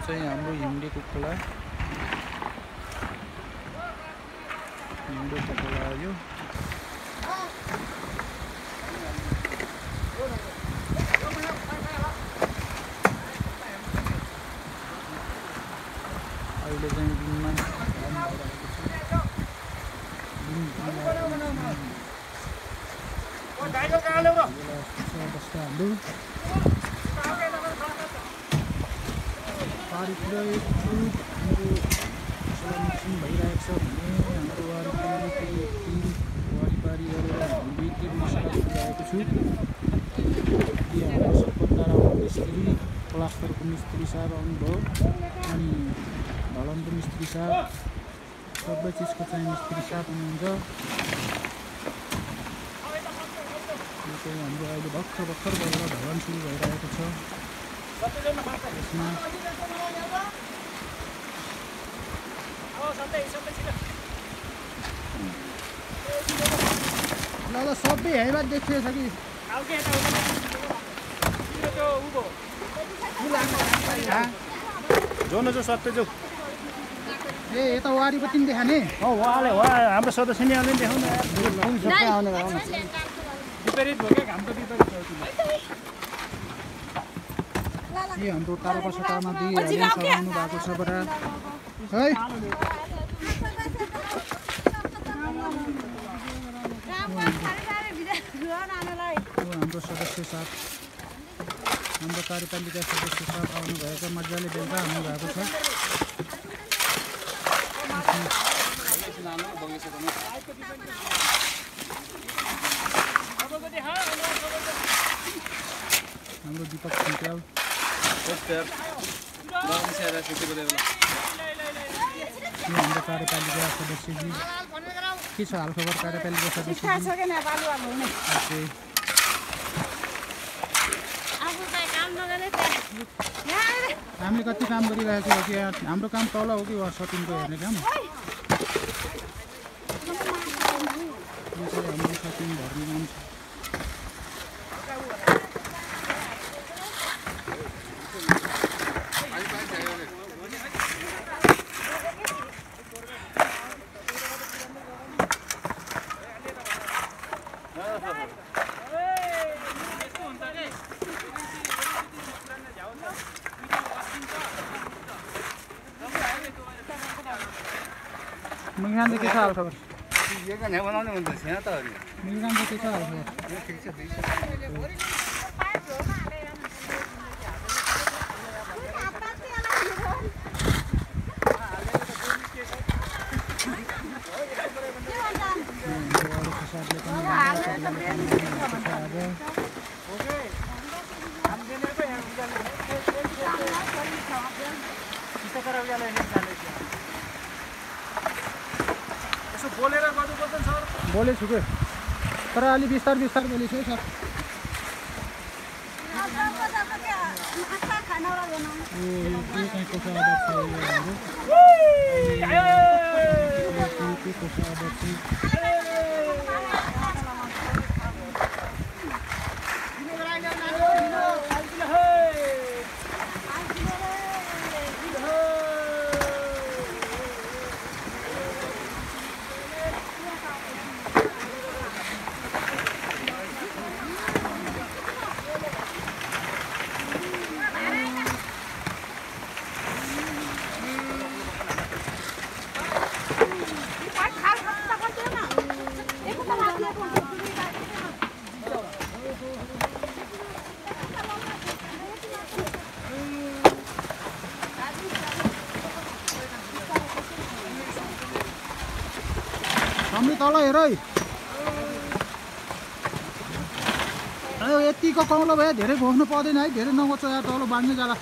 चाहिँ हाम्रो हिउँडेको खोला यो अहिले चाहिँ दिनमा पारी पुरा हाम्रो सलामिक्सन भइरहेको छ भने हाम्रो वारिपारी गरेर भित्री मसला लगाएको छु। हाम्रो सपत्तारा मिस्त्री प्लास्टरको मिस्त्री साहब आउनुभयो अनि ढलानको मिस्त्री साहब सबै चिजको चाहिँ मिस्त्री साहब हुनुहुन्छ। यो चाहिँ हाम्रो अहिले भर्खर भएर ढलान सुरु भइरहेको छ। ल सबै हेबाट देखिएछ कि जो न जो सबै जो ए यता वारीपट्टि पनि देखाने उहाँले हाम्रो सदस्य नि आउने देखाउनु सबै आउने विपरीत भयो क्या घामको विपरीत हो यो हाम्रो तारापसटामा दिइहाल्नु सघाउनु भएको छ बडा है। हाम्रो सदस्य साहब हाम्रो कार्यपालिका सदस्य साहब आउनुभएको मजाले बेलुका आउनुभएको छ। हाम्रो दीपक सिंह हाम्रो कार्यपालिका सदस्यजी के छ हालखबर कार्यपालिका सदस्य हामीले कति काम गरिरहेको हो कि हाम्रो काम तल हो कि सटिङको हेर्ने काम हाम्रो सटिङ भर्ने काम छ। मिलगान के छ हालखबर यो कहाँ बनाउने हुन्छ छैन त अनि मिलगान के छ हालखबर ठिक छ बोले छु के तर अलि बिस्तार बोले छु सर। हामी तल हेर है यतिको कौलो भयो धेरै घोस्नु पर्दैन है धेरै नगोच्छ यहाँ तल बाँध्ने जग्गा